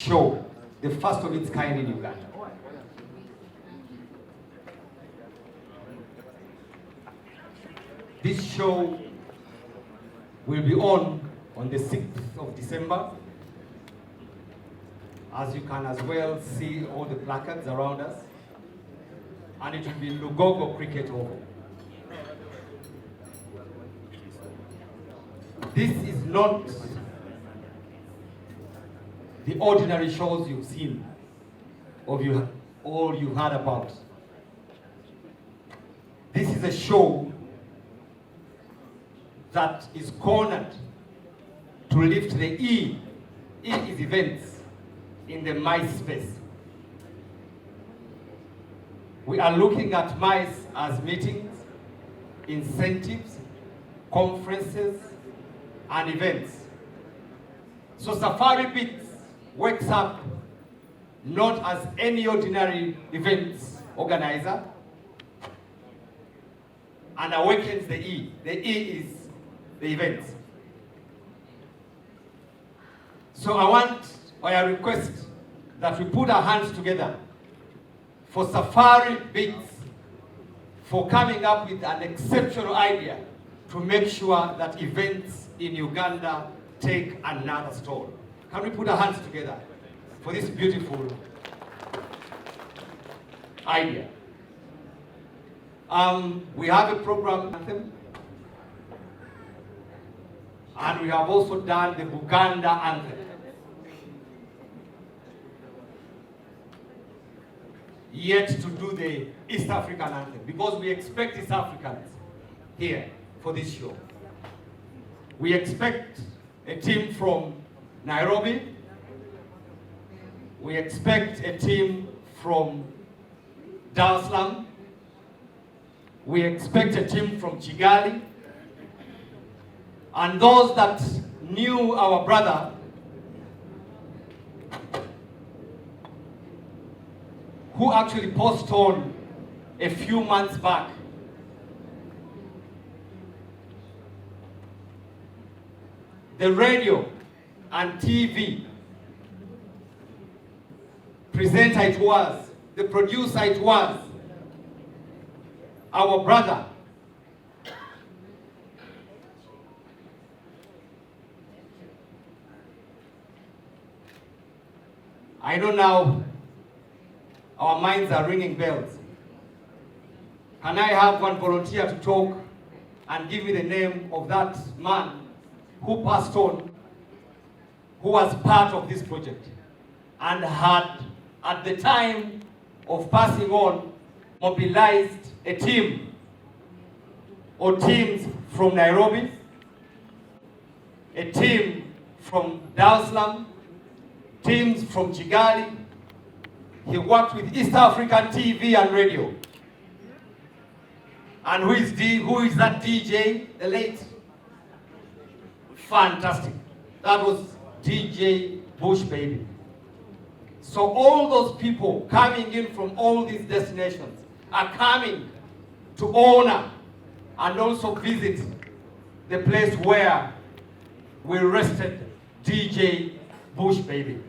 show, the first of its kind in Uganda. This show will be on the 6th of December. As you can as well see all the placards around us. And it will be Lugogo Cricket Oval. This is not the ordinary shows you've seen or you heard about. This is a show that is cornered to lift the E. E is events in the MICE space. We are looking at MICE as meetings, incentives, conferences, and events. So Safari Beats wakes up not as any ordinary events organizer and awakens the E. The E is the events. So I request that we put our hands together for Safari Beats for coming up with an exceptional idea to make sure that events in Uganda take another stall. Can we put our hands together for this beautiful idea? We have a program anthem, and we have also done the Buganda anthem. Yet to do the East African anthem, because we expect East Africans here for this show. We expect a team from Nairobi. We expect a team from Dancehal. We expect a team from Kigali. And those that knew our brother who actually postponed a few months back the radio and TV presenter it was, the producer it was, our brother. I know now our minds are ringing bells. Can I have one volunteer to talk and give me the name of that man who passed on, who was part of this project and had, at the time of passing on, mobilized a team or teams from Nairobi, a team from Dancehal, teams from Kigali. He worked with East African TV and radio. And who is that DJ? The late? Fantastic. That was DJ Bush Baby. So all those people coming in from all these destinations are coming to honor and also visit the place where we rested DJ Bush Baby.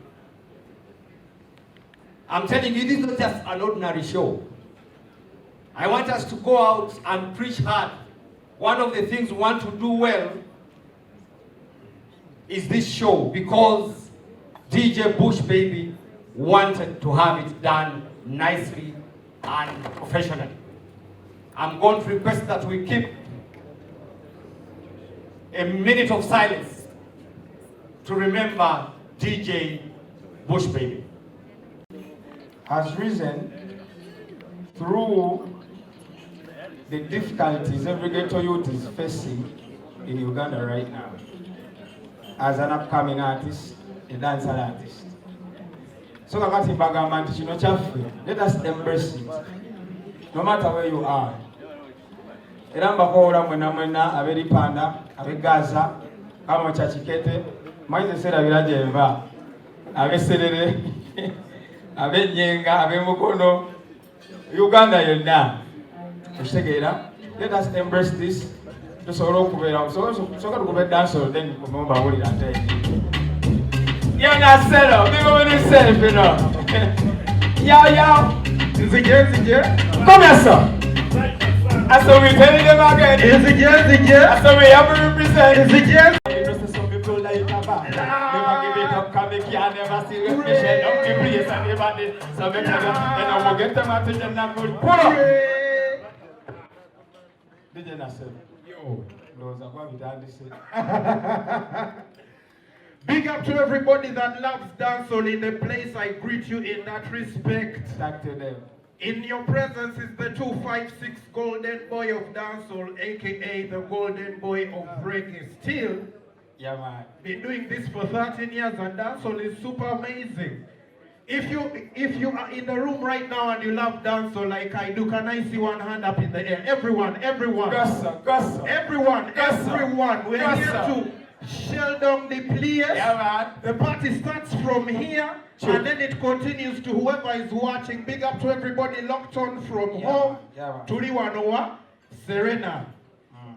I'm telling you, this is not just an ordinary show. I want us to go out and preach hard. One of the things we want to do well is this show, because DJ Bush Baby wanted to have it done nicely and professionally. I'm going to request that we keep a minute of silence to remember DJ Bush Baby. Has risen through the difficulties every ghetto youth is facing in Uganda right now. As an upcoming artist, a dancehall artist. So kakati bagamba nti kino kyaffe, let us embrace it, no matter where you are. Era mbakoola mwena ab'Eripanda, ab'e Gaza, kama kya Kikete, mmanyi serabira gye nva, ab'e Serere, ab'e Nyenga, ab'e Mukono, Uganda yonna. Ekitegeera, let us embrace this. Tusobola okubeera, soka tukube dancehall then kumumba wulira ate. You're not set up. Big up on yourself, you know. Yo. Is it here? Come here, sir. And so we telling them again. Is it here? And so we have to represent. Is it here? Some people like Kampala. Never give it up, come they can never see recognition of the place and everybody. So we tell them, and I will get them out to them not good. Pull up. DJ Nasser. Yo. Those are what we done this. Big up to everybody that loves dancehall in the place. I greet you in that respect. Talk to them. In your presence is the 256 Golden Boy of Dancehall, aka the Golden Boy of Reggae. Still, Yeah, man. been doing this for 13 years and dancehall is super amazing. If you are in the room right now and you love dancehall like I do, can I see one hand up in the air? Everyone. Gossa. Everyone. We're Gossa. here to shell down the place. Yeah, man. The party starts from here. True. And then it continues to whoever is watching. Big up to everybody locked on from home to Liwanoa, Serena,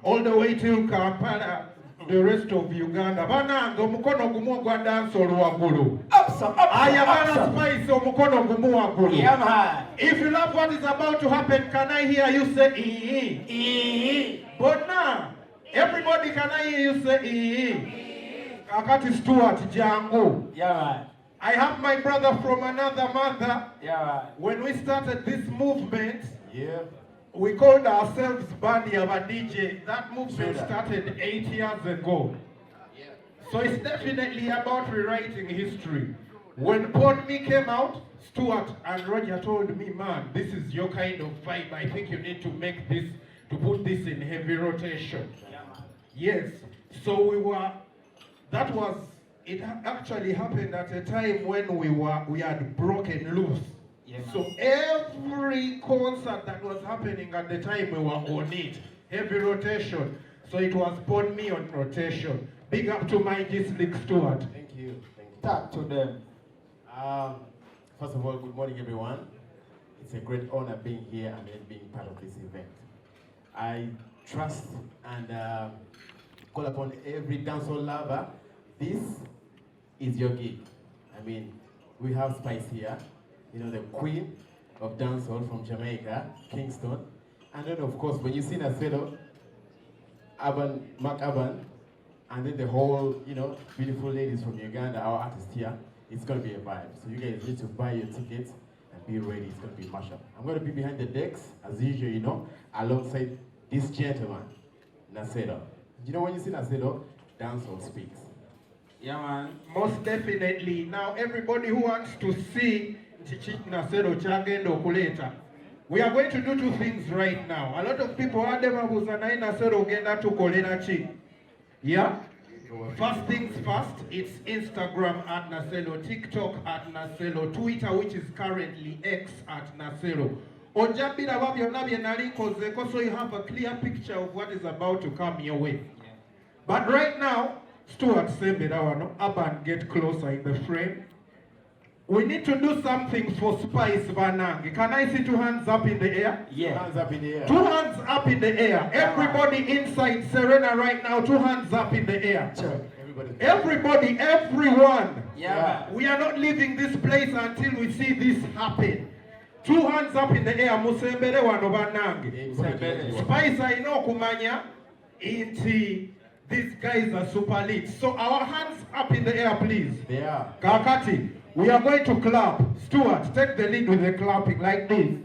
all the way till Kampala, the rest of Uganda. Banango mukono gumu gwa dancehall wagulu. Ayabana Spice mukono gumu wagulu. Yeah, man. If you love what is about to happen, can I hear you say ee? But now, everybody, can I hear you say ee? Kakati Stuart Jango. Yeah, man. I have my brother from another mother. Yeah, man. When we started this movement, Yeah. we called ourselves Bandi of a DJ. That movement Sure. started 8 years ago. Yeah. So it's definitely about rewriting history. When Pon Me came out, Stuart and Roger told me, man, this is your kind of vibe. I think you need to make this, to put this in heavy rotation. Yeah, man. Yes. So it actually happened at a time when we had broken loose. Yeah, so every concert that was happening at the time, we were on it. Heavy rotation. So it was Pon Me on rotation. Big up to my Slick Stewart. Thank you. Talk to them. First of all, good morning, everyone. It's a great honor being here and then being part of this event. I trust and call upon every dancehall lover. This is your gig. I mean, we have Spice here, you know, the queen of dancehall from Jamaica, Kingston. And then, of course, when you see Nasero, Mark Aban, and then the whole, you know, beautiful ladies from Uganda, our artists here, it's going to be a vibe. So you guys need to buy your tickets and be ready. It's going to be mashup. I'm going to be behind the decks, as usual, you know, alongside this gentleman, Nasero. You know, when you see Nasero, dancehall speaks. Yeah, man. Most definitely. Now, everybody who wants to see Nasero Chagendo Kuleta, we are going to do two things right now. A lot of people are them Nasero Genda to Kolena Chi. Yeah? First things first, it's Instagram at Nasero, TikTok at Nasero, Twitter, which is currently X at Nasero. So you have a clear picture of what is about to come your way. Yeah. But right now, Stuart Semberawa, Aban, get closer in the frame. We need to do something for Spice Banangi. Can I see two hands up in the air? Yeah. Hands up in the air. Two hands up in the air. Everybody inside Serena right now, two hands up in the air. Everybody, everyone. Yeah. We are not leaving this place until we see this happen. Two hands up in the air. Musembere wano banangi. Spice I know kumanya. Inti. These guys are super lit. So our hands up in the air, please. They are. Kakati, we are going to clap. Stuart, take the lead with the clapping like this.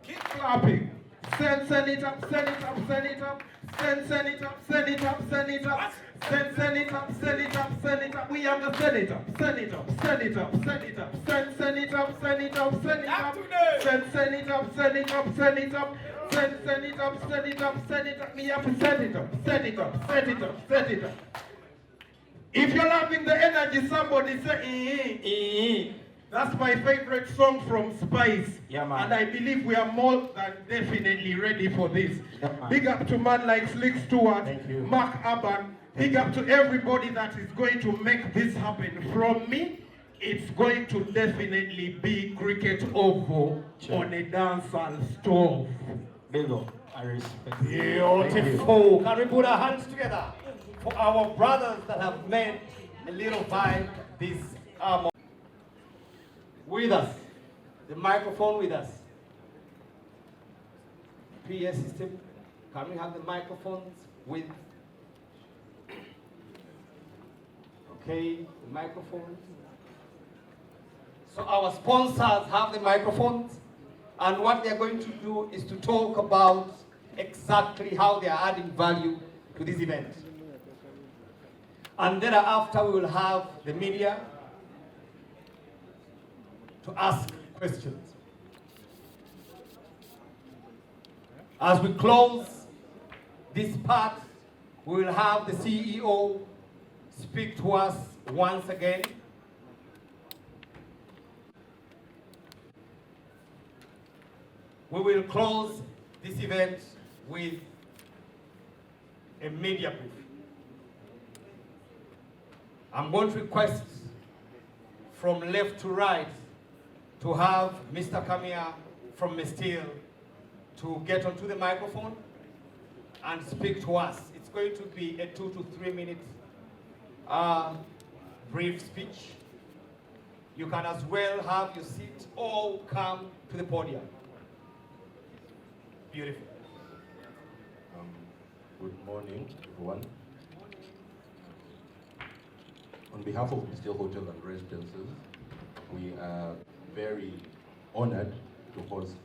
Keep clapping. Send it up, send it up, send it up. Send it up, send it up, send it up. Send it up, send it up, send it up. We have to send it up, send it up, send it up, send it up. Send it up, send it up, send it up. Send it up, send it up, send it up. Send it up, send it up, send it up. We have to send it up, send it up, send it up, send it up. If you're loving the energy, somebody say, That's my favorite song from Spice. Yeah, man. And I believe we are more than definitely ready for this. Yeah, Big up to man like Slick Stewart, Thank you. Mark Aban. Big up to everybody that is going to make this happen. From me, it's going to definitely be cricket oval on a dancehall stove. There you go. I respect you. Beautiful. Can we put our hands together for our brothers that have made a little vibe this moment? With us, the microphone with us. PA system, can we have the microphones with? Okay, the microphones. So our sponsors have the microphones, and what they're going to do is to talk about exactly how they are adding value to this event. And thereafter we will have the media to ask questions. As we close this part, we will have the CEO speak to us once again. We will close this event with a media brief. I'm going to request from left to right to have Mr. Kamia from Mestil to get onto the microphone and speak to us. It's going to be a 2 to 3 minute brief speech. You can as well have your seat or come to the podium. Beautiful. Good morning, everyone. On behalf of Dancehall Hotel and Residences, we are very honored to host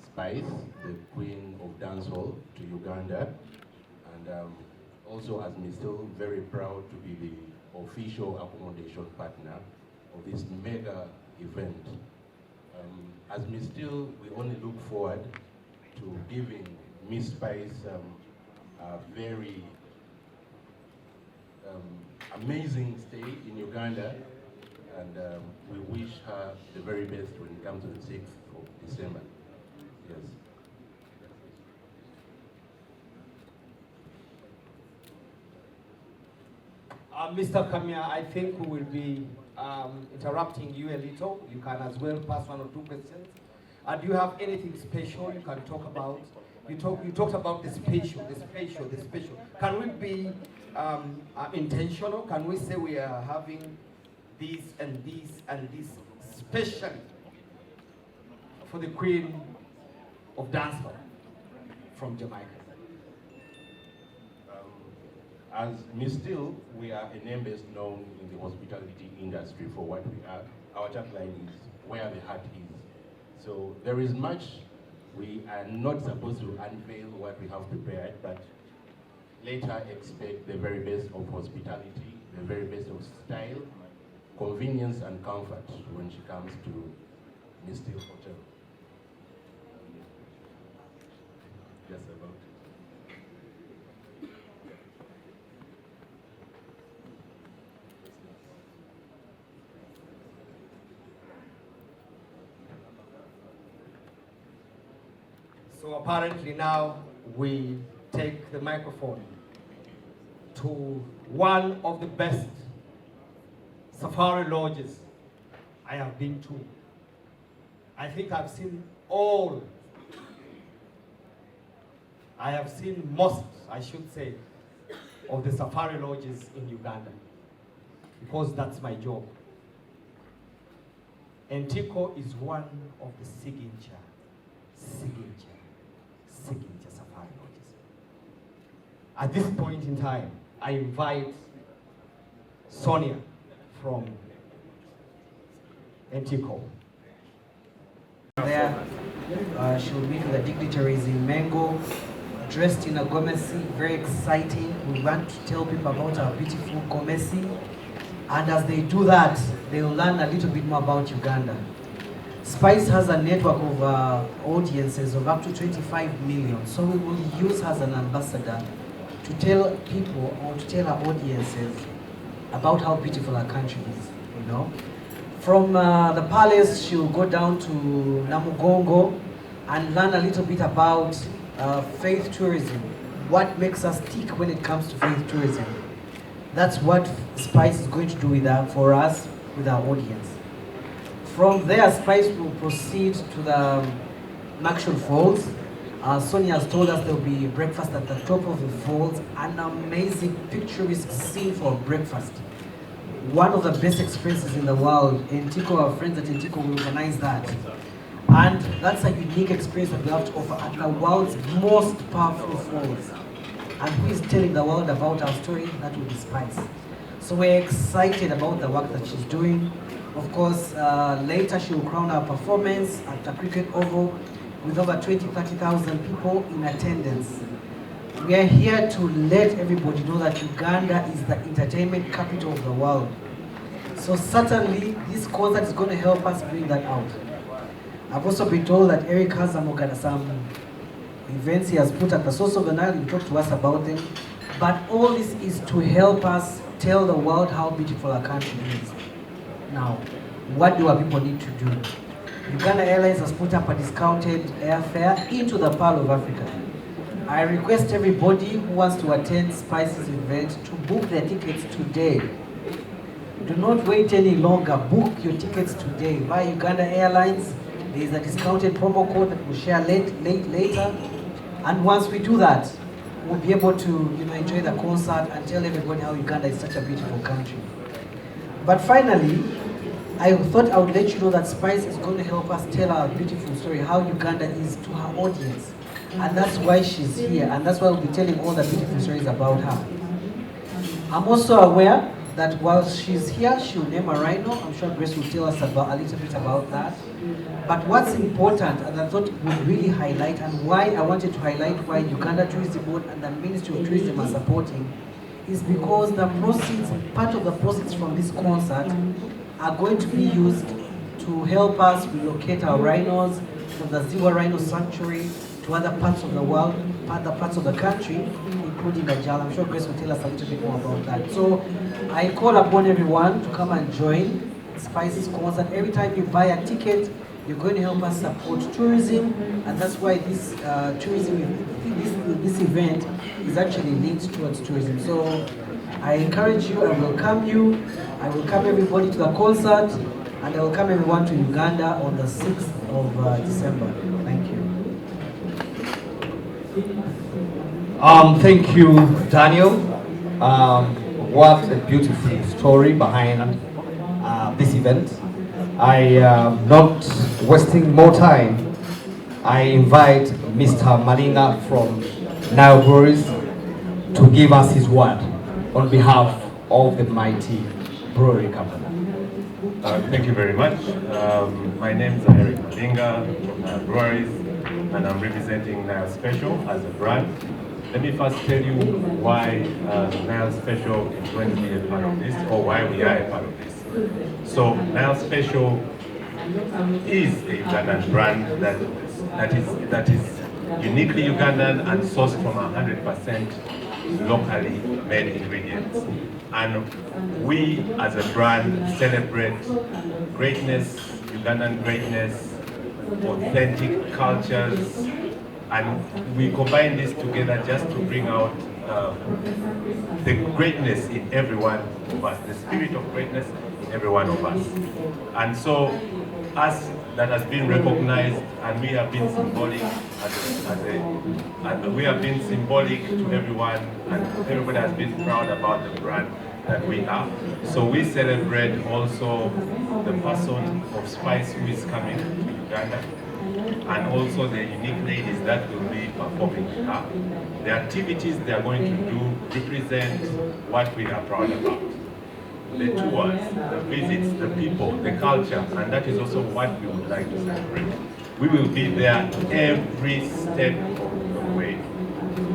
Spice, the Queen of Dancehall, to Uganda, and also as Mestil, very proud to be the official accommodation partner of this mega event. As Mestil, we only look forward to giving Miss Spice a very amazing stay in Uganda, and we wish her the very best when it comes to the 6th of December. Yes. Mr. Kamia, I think we will be interrupting you a little. You can as well pass 1 or 2 questions. Do you have anything special you can talk about? You talked about the special. Can we be intentional? Can we say we are having this and this and this, especially for the Queen of Dancehall from Jamaica? As Mestil, we are a name best known in the hospitality industry for what we are. Our tagline is where the heart is. So there is much we are not supposed to unveil what we have prepared, but later expect the very best of hospitality, the very best of style, convenience and comfort when she comes to Mestil Hotel. Yes, about it. So apparently now we take the microphone to one of the best safari lodges I have been to. I think I've seen all. I have seen most, I should say, of the safari lodges in Uganda, because that's my job. Antico is one of the signature safari lodges. At this point in time, I invite Sonia from Antico. There, she'll meet with the dignitaries in Mengo, dressed in a gomesi, very exciting. We want to tell people about our beautiful gomesi, and as they do that, they'll learn a little bit more about Uganda. Spice has a network of audiences of up to 25 million, so we will use her as an ambassador to tell people or to tell our audiences about how beautiful our country is, you know. From the palace, she'll go down to Namugongo and learn a little bit about faith tourism, what makes us tick when it comes to faith tourism. That's what Spice is going to do for us, with our audience. From there, Spice will proceed to the Maxwell Falls, Sonia has told us there will be breakfast at the top of the falls, an amazing picturesque scene for breakfast. One of the best experiences in the world. Antico, our friends at Antico will organize that. And that's a unique experience that we have to offer at the world's most powerful falls. And who is telling the world about our story? That will be Spice. So we're excited about the work that she's doing. Of course, later she will crown our performance at the cricket oval with over 20,000-30,000 people in attendance. We are here to let everybody know that Uganda is the entertainment capital of the world. So certainly, this concert is going to help us bring that out. I've also been told that Eric has some events he has put at the source of the Nile. He'll talk to us about them. But all this is to help us tell the world how beautiful our country is. Now, what do our people need to do? Uganda Airlines has put up a discounted airfare into the Pearl of Africa. I request everybody who wants to attend Spice's event to book their tickets today. Do not wait any longer. Book your tickets today via Uganda Airlines. There is a discounted promo code that we'll share later. And once we do that, we'll be able to enjoy the concert and tell everybody how Uganda is such a beautiful country. But finally, I thought I would let you know that Spice is going to help us tell our beautiful story, how Uganda is to her audience. And that's why she's here, and that's why we'll be telling all the beautiful stories about her. I'm also aware that while she's here, she'll name a rhino. I'm sure Grace will tell us a little bit about that. But what's important, and I thought would really highlight, and why I wanted to highlight why Uganda Tourism Board and the Ministry of Tourism are supporting, is because the proceeds, part of the proceeds from this concert are going to be used to help us relocate our rhinos from the Ziwa Rhino Sanctuary to other parts of the world, other parts of the country, including Najal. I'm sure Grace will tell us a little bit more about that. So I call upon everyone to come and join Spice's concert. Every time you buy a ticket, you're going to help us support tourism, and that's why this this event is actually linked towards tourism. So I encourage you, I welcome you, I welcome everybody to the concert, and I welcome everyone to Uganda on the 6th of December. Thank you. Thank you, Daniel. What a beautiful story behind this event. I am not wasting more time. I invite Mr. Malinga from Nile Breweries to give us his word on behalf of the mighty brewery company. Thank you very much. My name is Eric Malinga from Nile Breweries, and I'm representing Nile Special as a brand. Let me first tell you why Nile Special is going to be a part of this, or why we are a part of this. So Nile Special is a Ugandan brand that is uniquely Ugandan and sourced from 100% locally made ingredients. And we as a brand celebrate greatness, Ugandan greatness, authentic cultures, and we combine this together just to bring out the greatness in every one of us, the spirit of greatness in every one of us. And so, us that has been recognized, and we have been symbolic we have been symbolic to everyone, and everybody has been proud about the brand that we are. So we celebrate also the person of Spice who is coming to Uganda, and also the unique ladies that will be performing with her. The activities they are going to do represent what we are proud about. The tours, the visits, the people, the culture, and that is also what we would like to celebrate. We will be there every step of the way.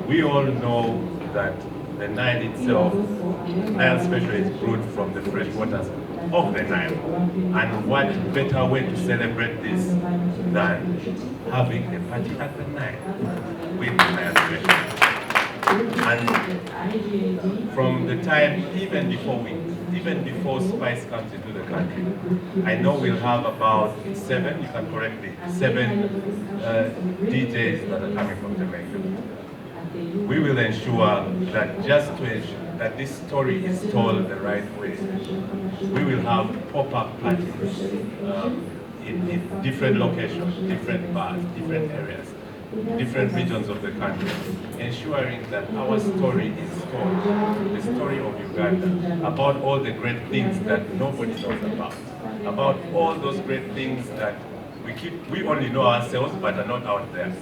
We all know that the Nile itself, Nile Special is brewed from the fresh waters of the Nile. And what better way to celebrate this than having a party at the Nile with Nile Special. And from the time, even before Spice comes into the country, I know we'll have about 7, you can correct me, 7 DJs that are coming from Jamaica. We will ensure that just to ensure that this story is told the right way, we will have pop-up parties in different locations, different bars, different areas, different regions of the country, ensuring that our story is told, the story of Uganda, about all the great things that nobody knows about all those great things that we only know ourselves but are not out there.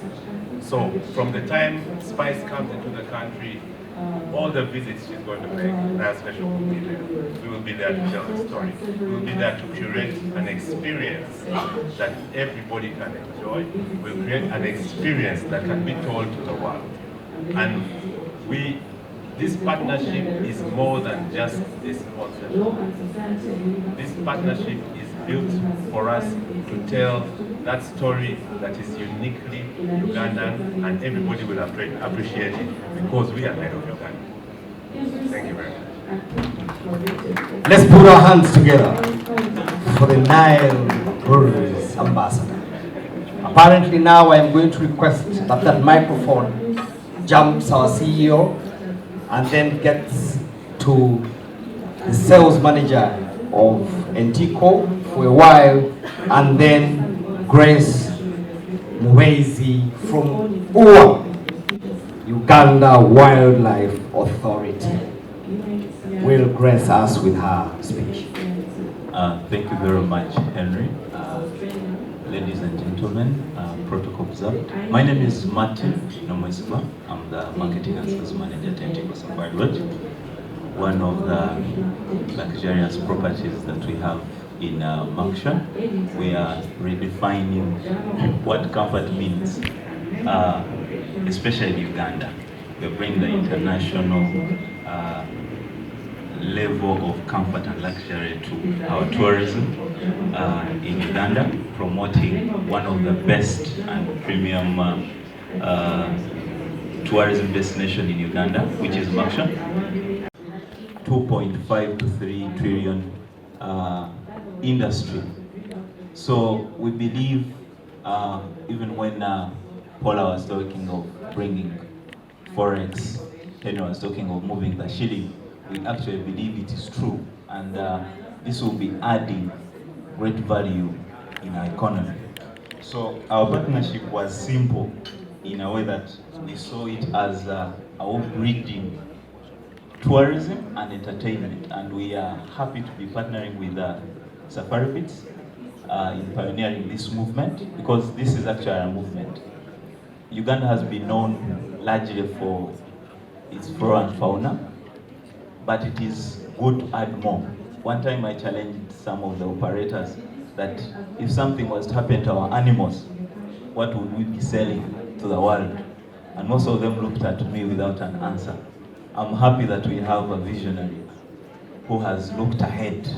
So from the time Spice comes into the country, all the visits she's going to make, Nile Special will be there. We will be there to tell the story. We will be there to curate an experience that everybody can enjoy. We'll create an experience that can be told to the world. And this partnership is more than just this concept. This partnership is built for us to tell that story that is uniquely Ugandan, and everybody will appreciate it because we are made of Uganda. Thank you very much. Let's put our hands together for the Nile Breweries ambassador. Apparently now I'm going to request that that microphone jumps our CEO and then gets to the sales manager of Antico for a while, and then Grace Muwezi from UWA, Uganda Wildlife Authority, will grace us with her speech. Thank you very much, Henry. Ladies and gentlemen, protocol observed. My name is Martin Nomweswa. I'm the Marketing and Sales Manager at Antico Safari Lodge, one of the luxurious properties that we have in Makshan. We are redefining what comfort means, especially in Uganda. We bring the international level of comfort and luxury to our tourism in Uganda, promoting one of the best and premium tourism destination in Uganda, which is Makshan. 2.5 to 3 trillion industry. So we believe, even when Paula was talking of bringing Forex, Henry was talking of moving the shilling, we actually believe it is true, and this will be adding great value in our economy. So our partnership was simple in a way that we saw it as our bridging tourism and entertainment, and we are happy to be partnering with Safari Pits in pioneering this movement, because this is actually a movement. Uganda has been known largely for its flora and fauna, but it is good to add more. One time I challenged some of the operators that if something was to happen to our animals, what would we be selling to the world? And most of them looked at me without an answer. I'm happy that we have a visionary who has looked ahead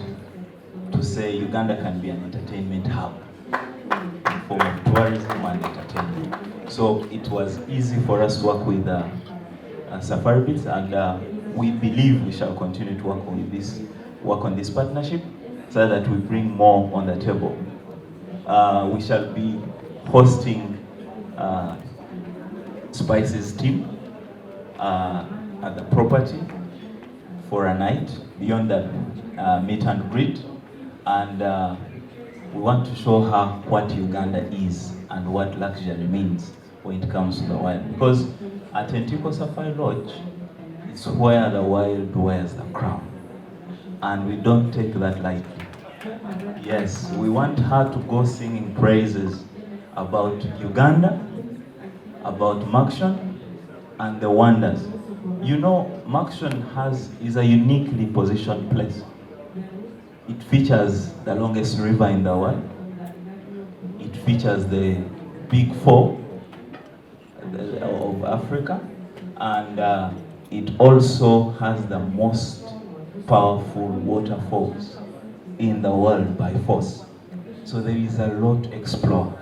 to say Uganda can be an entertainment hub in form of tourism and entertainment. So it was easy for us to work with Safari Pits, and we believe we shall continue to work on this partnership so that we bring more on the table. We shall be hosting Spice's team at the property for a night beyond that meet and greet, and we want to show her what Uganda is and what luxury means when it comes to the wild. Because at Antico Safari Lodge, it's where the wild wears the crown, and we don't take that lightly. Yes, we want her to go singing praises about Uganda, about Makshan, and the wonders. You know, Makshan is a uniquely positioned place. It features the longest river in the world. It features the Big Four of Africa, and it also has the most powerful waterfalls in the world by force. So there is a lot to explore.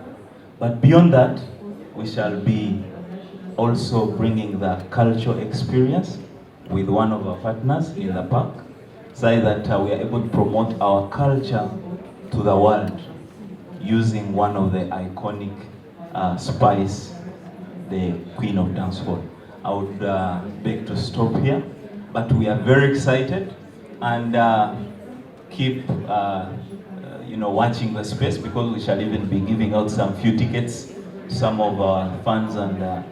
But beyond that, we shall be also bringing the cultural experience with one of our partners in the park, so that we are able to promote our culture to the world using one of the iconic Spice, the Queen of Dancehall. I would beg to stop here, but we are very excited, and keep watching the space, because we shall even be giving out some few tickets some of our fans and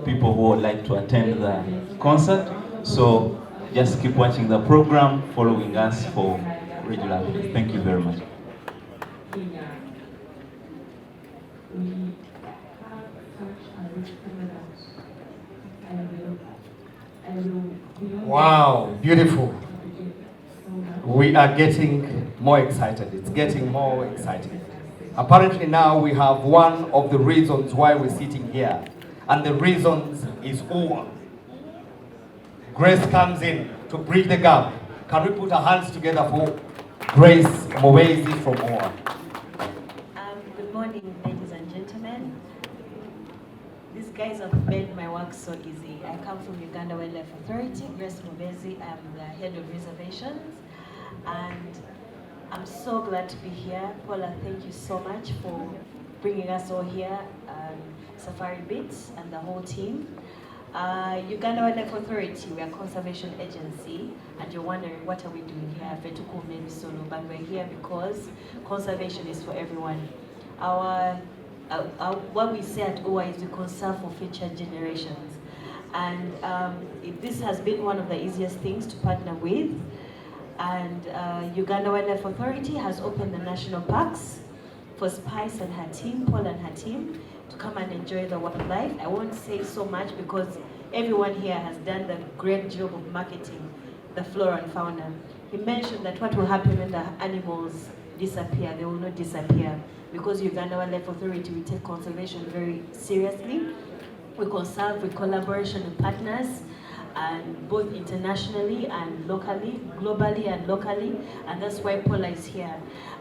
people who would like to attend the concert. So just keep watching the program, following us for regular updates. Thank you very much. Wow, beautiful. We are getting more excited. It's getting more exciting. Apparently now we have one of the reasons why we're sitting here. And the reasons is all. Grace comes in to bridge the gap. Can we put our hands together for Grace Mowezi from OA? Good morning, ladies and gentlemen. These guys have made my work so easy. I come from Uganda Wildlife Authority, Grace Mowezi. I'm the head of reservations. And I'm so glad to be here. Paula, thank you so much for bringing us all here, Safari Beats and the whole team. Uganda Wildlife Authority, we are a conservation agency, and you're wondering what are we doing here? But we're here because conservation is for everyone. What we say at OA is we conserve for future generations. And this has been one of the easiest things to partner with. And Uganda Wildlife Authority has opened the national parks for Spice and her team, Paul and her team, to come and enjoy the wildlife. I won't say so much because everyone here has done the great job of marketing the flora and fauna. He mentioned that what will happen when the animals disappear, they will not disappear. Because Uganda Wildlife Authority, we take conservation very seriously. We conserve with collaboration with partners, and both internationally and locally, globally and locally, and that's why Paula is here.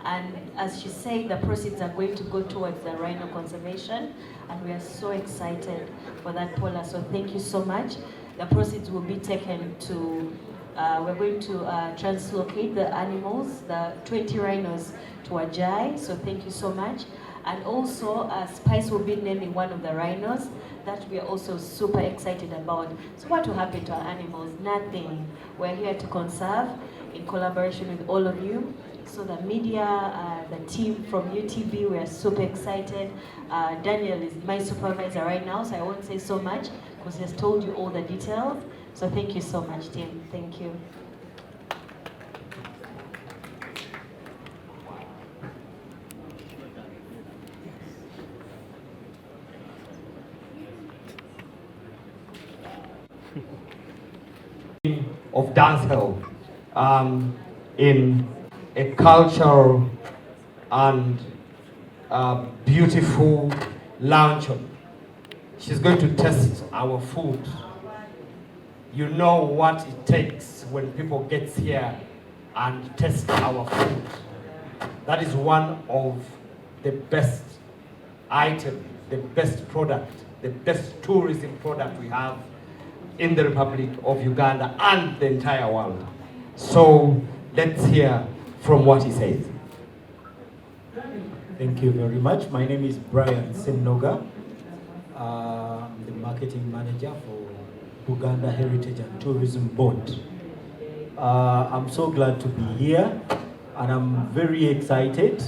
And as she said, the proceeds are going to go towards the rhino conservation, and we are so excited for that, Paula, so thank you so much. The proceeds will be taken to, we're going to translocate the animals, the 20 rhinos, to Ajay, so thank you so much. And also, Spice will be naming one of the rhinos that we are also super excited about. So what will happen to our animals? Nothing. We're here to conserve in collaboration with all of you. So the media, the team from UTV, we are super excited. Daniel is my supervisor right now, so I won't say so much because he has told you all the details. So thank you so much, team. Thank you. Of Dancehall in a cultural and beautiful luncheon. She's going to test our food. You know what it takes when people get here and test our food. That is one of the best items, the best product, the best tourism product we have in the Republic of Uganda and the entire world. So let's hear from what he says. Thank you very much. My name is Brian Semnoga. I'm the marketing manager for Buganda Heritage and Tourism Board. I'm so glad to be here and I'm very excited.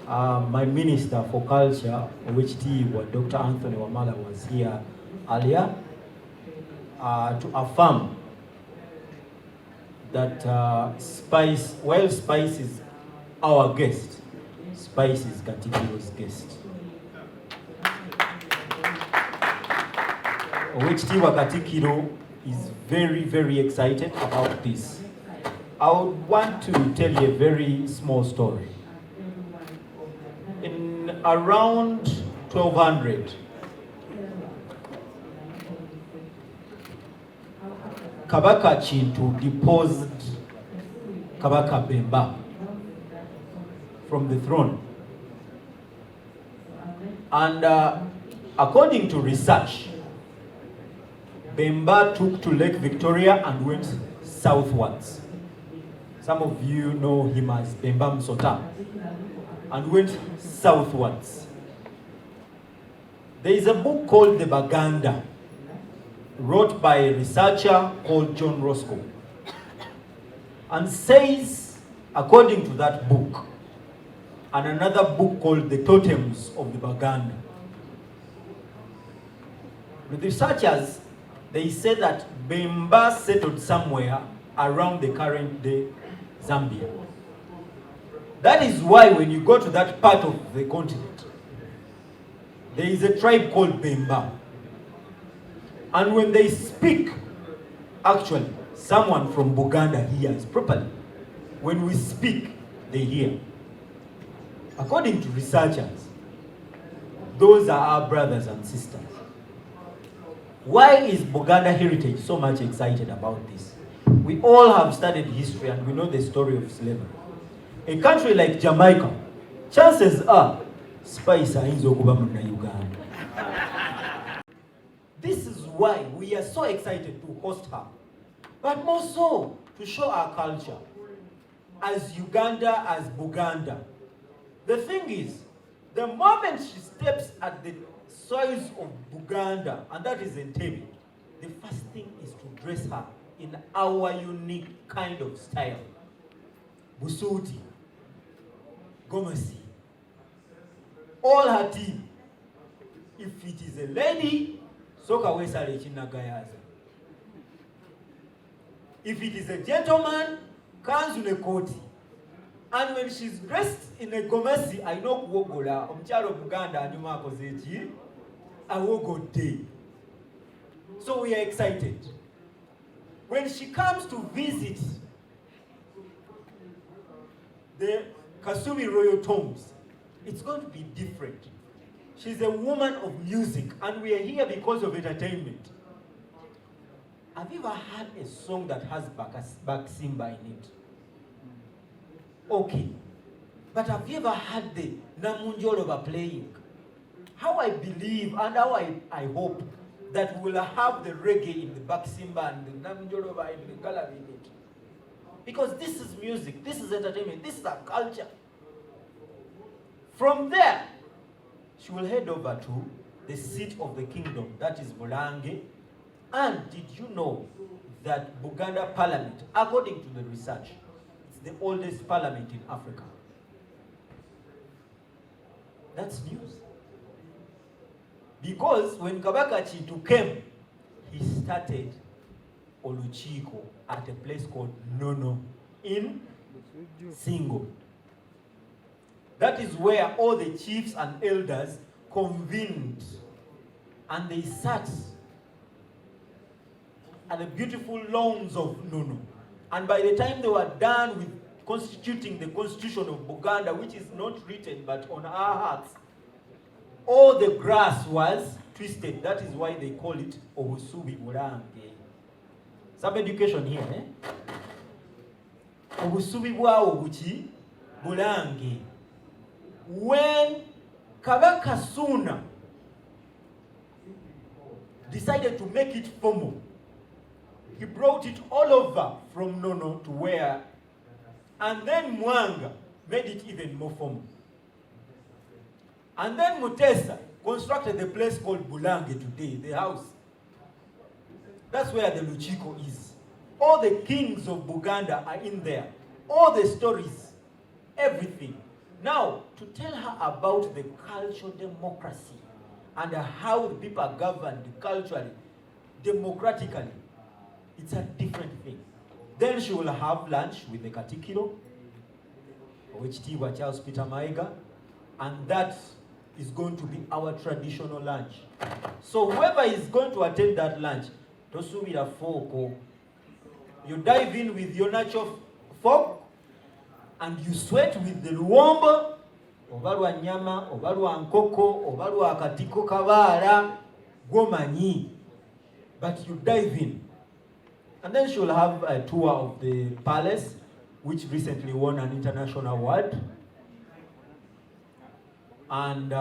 My Minister for Culture, OHT, Dr. Anthony Wamala, was here earlier to affirm that Spice, while Spice is our guest, Spice is Katikiro's guest. OHT Wakatikiro is very, very excited about this. I would want to tell you a very small story. In around 1200, Kabaka Chintu deposed Kabaka Bemba from the throne. And according to research, Bemba took to Lake Victoria and went southwards. Some of you know him as Bemba Msota, and went southwards. There is a book called The Buganda, wrote by a researcher called John Roscoe, and says, according to that book, and another book called The Totems of the Buganda, The researchers, they say that Bemba settled somewhere around the current day Zambia. That is why when you go to that part of the continent, there is a tribe called Bemba. And when they speak, actually, someone from Buganda hears properly. When we speak, they hear. According to researchers, those are our brothers and sisters. Why is Buganda Heritage so much excited about this? We all have studied history and we know the story of slavery. A country like Jamaica, chances are, Spice ayinza okuba munna Uganda. This is why we are so excited to host her, but more so to show our culture as Uganda, as Buganda. The thing is, the moment she steps at the soils of Buganda, and that is Entebbe, the first thing is to dress her in our unique kind of style. Busuti, Gomesi, all her team. If it is a lady, soka wesale chinagayaza. If it is a gentleman, kanzu ne koti. And when she's dressed in a gomesi, I know kuwogola, omchalo Buganda anyuma akozechi, awogo day. So we are excited. When she comes to visit the Kasumi Royal Tombs, it's going to be different. She's a woman of music, and we are here because of entertainment. Have you ever heard a song that has Baksimba in it? Okay. But have you ever heard the Namunjoloba playing? How I believe and how I hope that we'll have the reggae in the Baksimba and the Namunjoloba in the Galabi in it. Because this is music, this is entertainment, this is our culture. From there, she will head over to the seat of the kingdom, that is Bulange. And did you know that Buganda Parliament, according to the research, it's the oldest parliament in Africa? That's news. Because when Kabaka Chintu came, he started Oluchiko at a place called Nono in Singo. That is where all the chiefs and elders convened and they sat at the beautiful lawns of Nono. And by the time they were done with constituting the constitution of Buganda, which is not written but on our hearts, all the grass was twisted. That is why they call it Obusubi Bulange. Some education here, eh? Obusubi bwawo buki Bulange. When Kabaka Suna decided to make it formal, he brought it all over from Nono to where, and then Mwanga made it even more formal. And then Mutesa constructed the place called Bulange today, the house. That's where the Luchiko is. All the kings of Buganda are in there. All the stories, everything. Now, to tell her about the cultural democracy and how the people are governed culturally, democratically, it's a different thing. Then she will have lunch with the Katikiro, which Tiwa Charles Peter Maiga, and that is going to be our traditional lunch. So whoever is going to attend that lunch, tosubira foko, you dive in with your natural fork, and you sweat with the luombo, obalwa nyama, obalwa nkoko, obalwa akatiko kabara, gomanyi. But you dive in. And then she will have a tour of the palace, which recently won an international award. And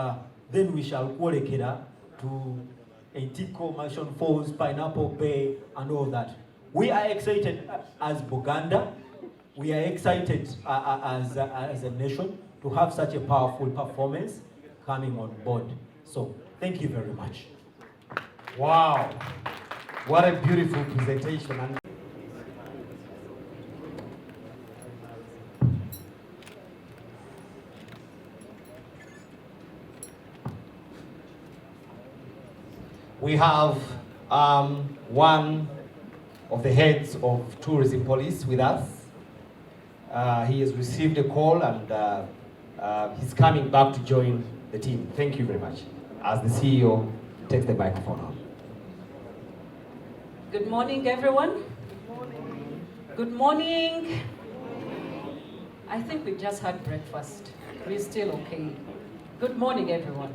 then we shall Kwolekera to Antico Mansion Falls, Pineapple Bay, and all that. We are excited as Buganda. We are excited as a nation to have such a powerful performance coming on board. So, thank you very much. Wow, what a beautiful presentation. And we have one of the heads of tourism police with us. He has received a call and he's coming back to join the team. Thank you very much. As the CEO takes the microphone on. Good morning, everyone. Good morning. I think we just had breakfast. We're still okay. Good morning, everyone.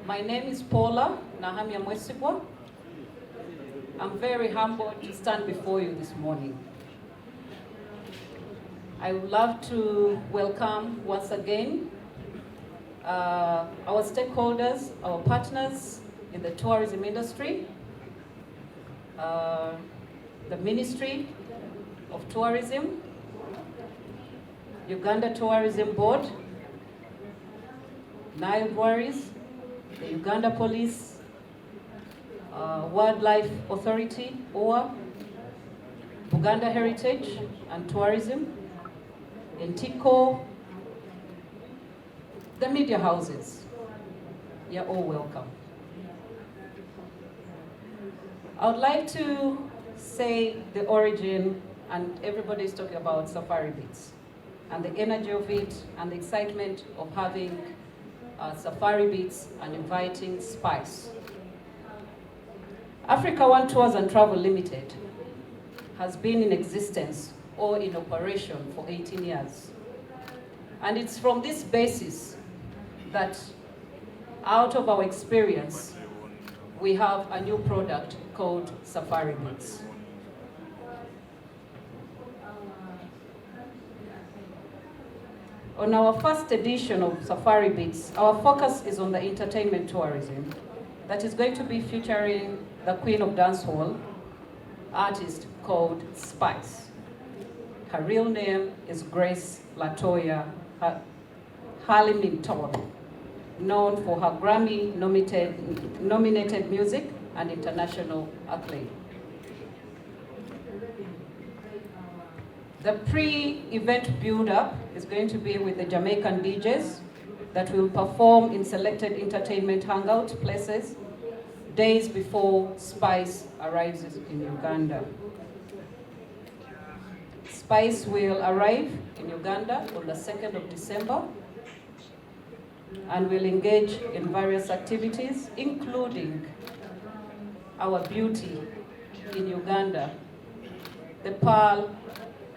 My name is Paula Nahamia Mwesibwa. I'm very humbled to stand before you this morning. I would love to welcome once again our stakeholders, our partners in the tourism industry, the Ministry of Tourism, Uganda Tourism Board, Nile Breweries, the Uganda Police, Wildlife Authority, OA, Buganda Heritage and Tourism, Antico, the media houses. You're all welcome. I would like to say the origin, and everybody's talking about Safari Beats, and the energy of it, and the excitement of having Safari Beats and inviting Spice. Africa One Tours and Travel Limited has been in existence or in operation for 18 years. And it's from this basis that, out of our experience, we have a new product called Safari Beats. On our first edition of Safari Beats, our focus is on the entertainment tourism that is going to be featuring the Queen of Dancehall, artist called Spice. Her real name is Grace Latoya Halimington, known for her Grammy-nominated music and international acclaim. The pre-event build-up is going to be with the Jamaican DJs that will perform in selected entertainment hangout places days before Spice arrives in Uganda. Spice will arrive in Uganda on the 2nd of December and will engage in various activities, including our beauty in Uganda, the Pearl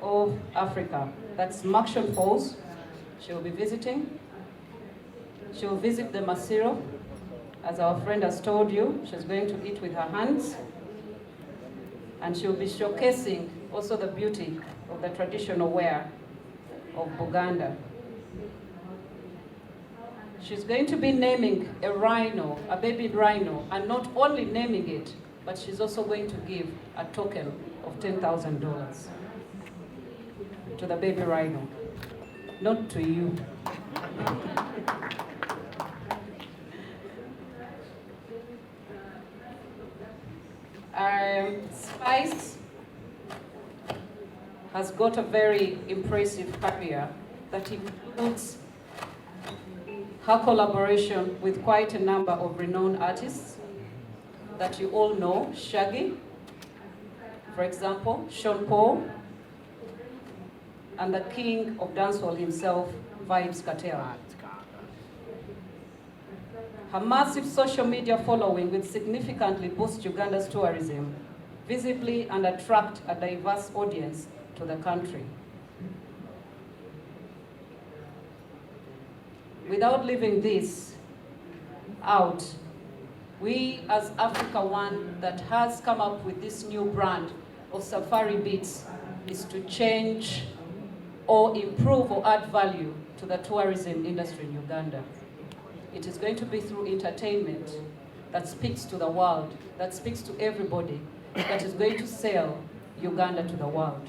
of Africa. That's Maction Falls. She will be visiting. She will visit the Masiro. As our friend has told you, she's going to eat with her hands. And she will be showcasing also the beauty of the traditional wear of Buganda. She's going to be naming a rhino, a baby rhino, and not only naming it, but she's also going to give a token of $10,000 to the baby rhino, not to you. Spice has got a very impressive career that includes her collaboration with quite a number of renowned artists that you all know. Shaggy, for example, Sean Paul, and the king of dancehall himself, Vibes Cartel. Her massive social media following will significantly boost Uganda's tourism, visibly and attract a diverse audience to the country. Without leaving this out, we as Africa One that has come up with this new brand of Safari Beats is to change or improve or add value to the tourism industry in Uganda. It is going to be through entertainment that speaks to the world, that speaks to everybody, that is going to sell Uganda to the world.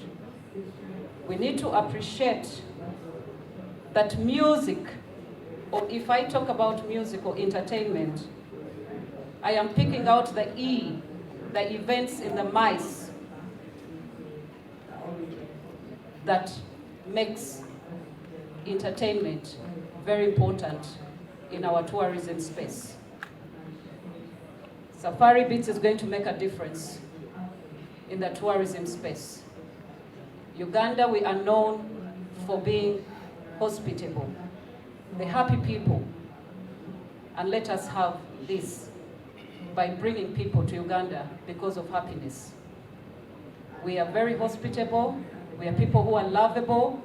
We need to appreciate that music, or if I talk about music or entertainment, I am picking out the E, the events in the mice that makes entertainment very important in our tourism space. Safari Beats is going to make a difference in the tourism space. Uganda, we are known for being hospitable, the happy people, and let us have this by bringing people to Uganda because of happiness. We are very hospitable, we are people who are lovable,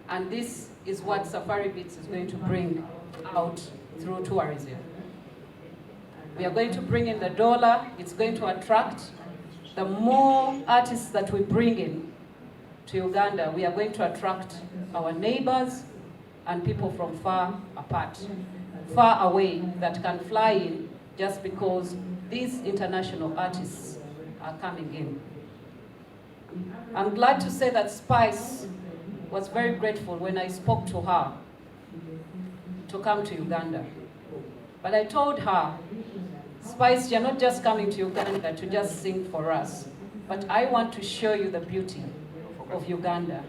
and this is what Safari Beats is going to bring out through tourism. We are going to bring in the dollar, it's going to attract. The more artists that we bring in to Uganda, we are going to attract our neighbors and people from far apart, far away, that can fly in just because these international artists are coming in. I'm glad to say that Spice was very grateful when I spoke to her to come to Uganda. But I told her, Spice, you're not just coming to Uganda to just sing for us, but I want to show you the beauty of Uganda.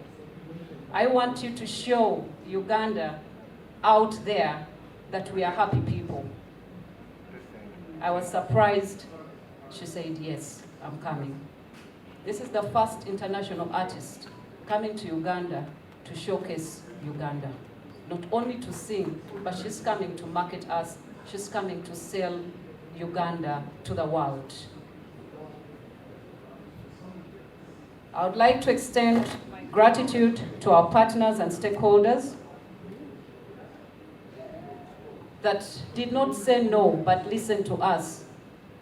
I want you to show Uganda out there that we are happy people. I was surprised. She said, yes, I'm coming. This is the first international artist coming to Uganda to showcase Uganda. Not only to sing, but she's coming to market us. She's coming to sell Uganda to the world. I would like to extend my gratitude to our partners and stakeholders that did not say no, but listened to us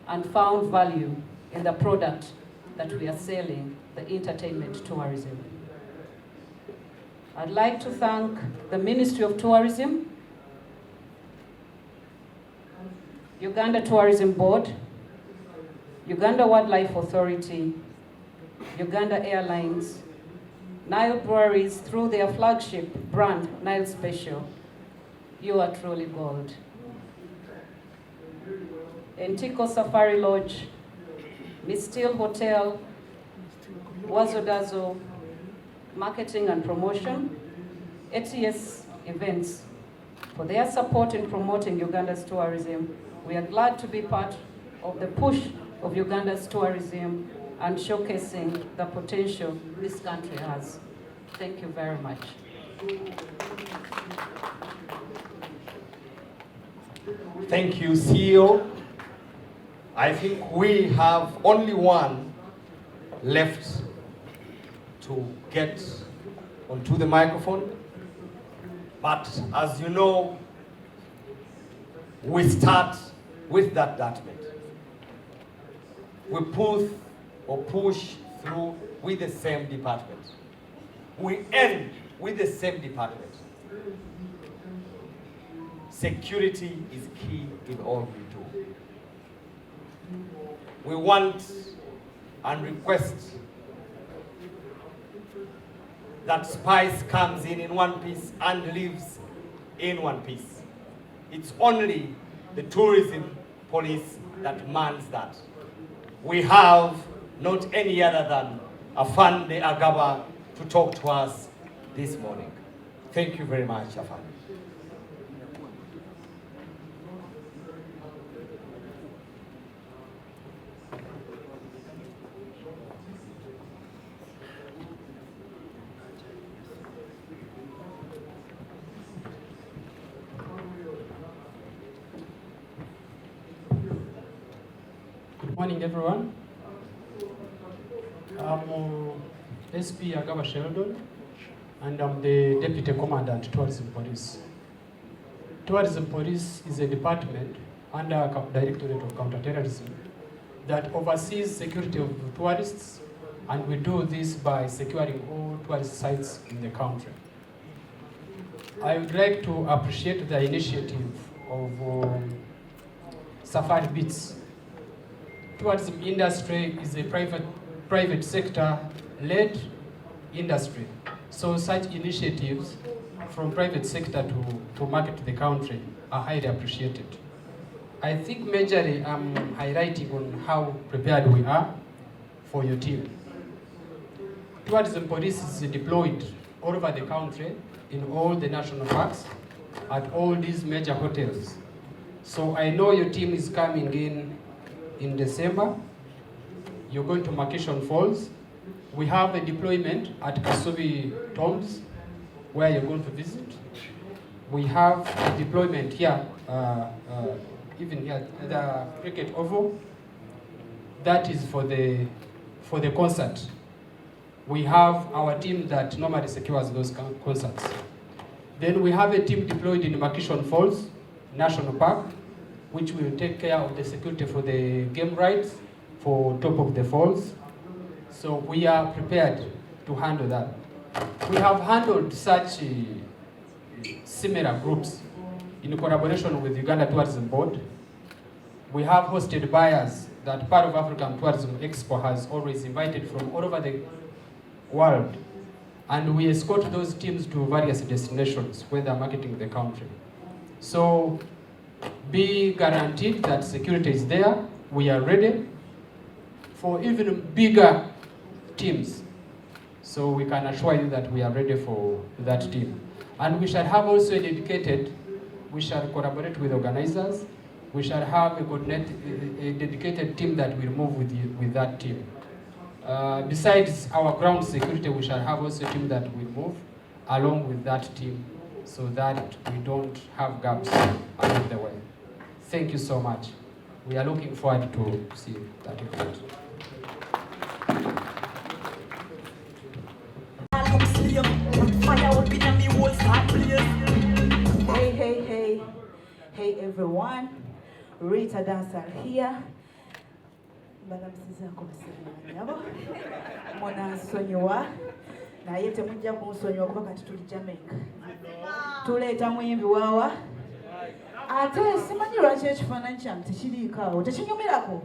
and found value in the product that we are selling, the entertainment tourism. I'd like to thank the Ministry of Tourism, Uganda Tourism Board, Uganda Wildlife Authority, Uganda Airlines, Nile Breweries through their flagship brand, Nile Special. You are truly gold. Antico Safari Lodge, Mistil Hotel, Wazodazo, Marketing and Promotion, ATS Events, for their support in promoting Uganda's tourism. We are glad to be part of the push of Uganda's tourism and showcasing the potential this country has. Thank you very much. Thank you, CEO. I think we have only one left to get onto the microphone. But as you know, we start with that document. We push through with the same department. We end with the same department. Security is key in all we do. We want and request that Spice comes in one piece and leaves in one piece. It's only the tourism police that mans that. We have not any other than Afande Agaba to talk to us this morning. Thank you very much, Afande. Good morning, everyone. I'm SP Agaba Sheldon, and I'm the Deputy Commandant, Tourism Police. Tourism Police is a department under Directorate of Counterterrorism that oversees security of tourists, and we do this by securing all tourist sites in the country. I would like to appreciate the initiative of Safari Beats. Tourism industry is a private sector led industry. So such initiatives from private sector to market the country are highly appreciated. I think majorly I'm highlighting on how prepared we are for your team. Tourism police is deployed all over the country in all the national parks, at all these major hotels. So I know your team is coming in December. You're going to Makishon Falls. We have a deployment at Kasubi Tombs, where you're going to visit. We have a deployment here, even here, the cricket oval. That is for the concert. We have our team that normally secures those concerts. Then we have a team deployed in Makishon Falls National Park, which will take care of the security for the game rides for top of the falls. So we are prepared to handle that. We have handled such similar groups in collaboration with Uganda Tourism Board. We have hosted buyers that part of African Tourism Expo has always invited from all over the world. And we escort those teams to various destinations where they're marketing the country. So be guaranteed that security is there. We are ready for even bigger teams. So we can assure you that we are ready for that team. And we shall have also a dedicated, we shall collaborate with organizers. We shall have a dedicated team that will move with that team. Besides our ground security, we shall have also a team that will move along with that team so that we don't have gaps along the way. Thank you so much. We are looking forward to see that event. Hey everyone, Rita Dancehall here. Mwanasonyiwa naye temujja kunsonyiwa kuba kati tuli Jamaica. Tuleeta muyimbi wawa. Ate simanyi lwaki ekifaananyi kyange tekiriiko awo, tekinyumirako?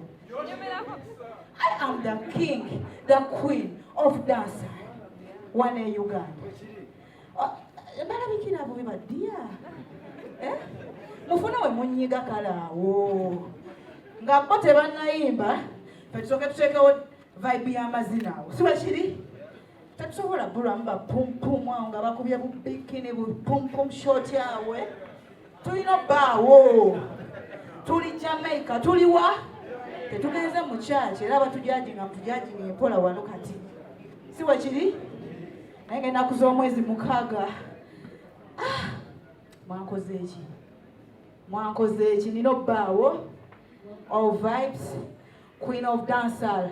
I am the king, the queen of Dancehall. One in Uganda. Balabikira abo bebaddiya. Mufuna we munyiga kalaawo. Nga bo tebannayimba, tusooke tuteekewo vibe y'amazina awo. Si bwe kiri? Tetusobola bulwamu ba pum pum awo nga bakubye bu bikini bu pum pum short awe. Tulina obbaawo. Tuli Jamaica, tuli wa? Tetugenze mu church era batujajinga mutujajinga empola wano kati. Si bwe kiri? Naye ng'ennaku z'omwezi mukaaga. Mwankoze eki? Mwankoze eki? Nina obbaawo. All vibes, Queen of Dancehall,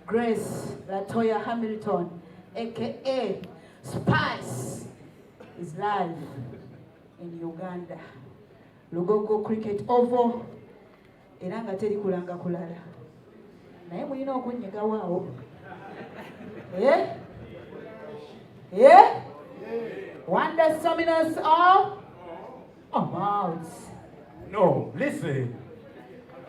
Grace Latoya Hamilton, aka Spice, is live in Uganda. Lugogo Cricket Oval, era nga teri kulanga kulala. Naye mulina okunyiga waawo. Wonder Summoners are about. No, listen.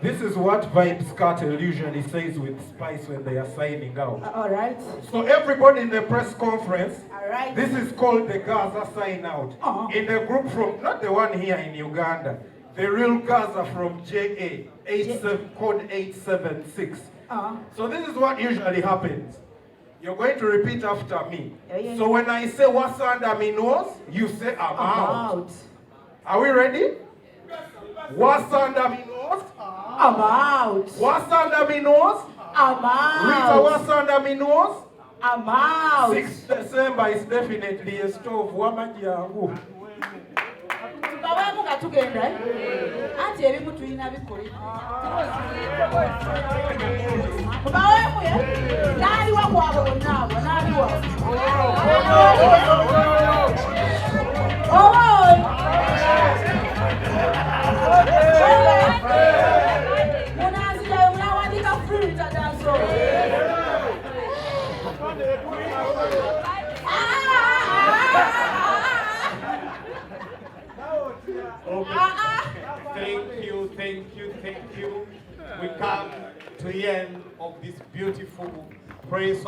This is what Vibes Cartel usually says with Spice when they are signing out. All right. So everybody in the press conference, all right. This is called the Gaza sign out. In the group from, not the one here in Uganda, the real Gaza from JA, code 876. So this is what usually happens. You're going to repeat after me. So when I say what's under me nose, you say I'm out. Are we ready? What's under me nose? I'm out. What's under me nose? I'm out. Rita, what's under me nose? I'm out. 6th December is definitely a stove. Wamajiangu. Tukawamu katugenda. Ati ebimu tulina bikoli. Tukawamu ya. Nali wakwabo nabo, nali wa. Thank you. We come to the end of this beautiful praise.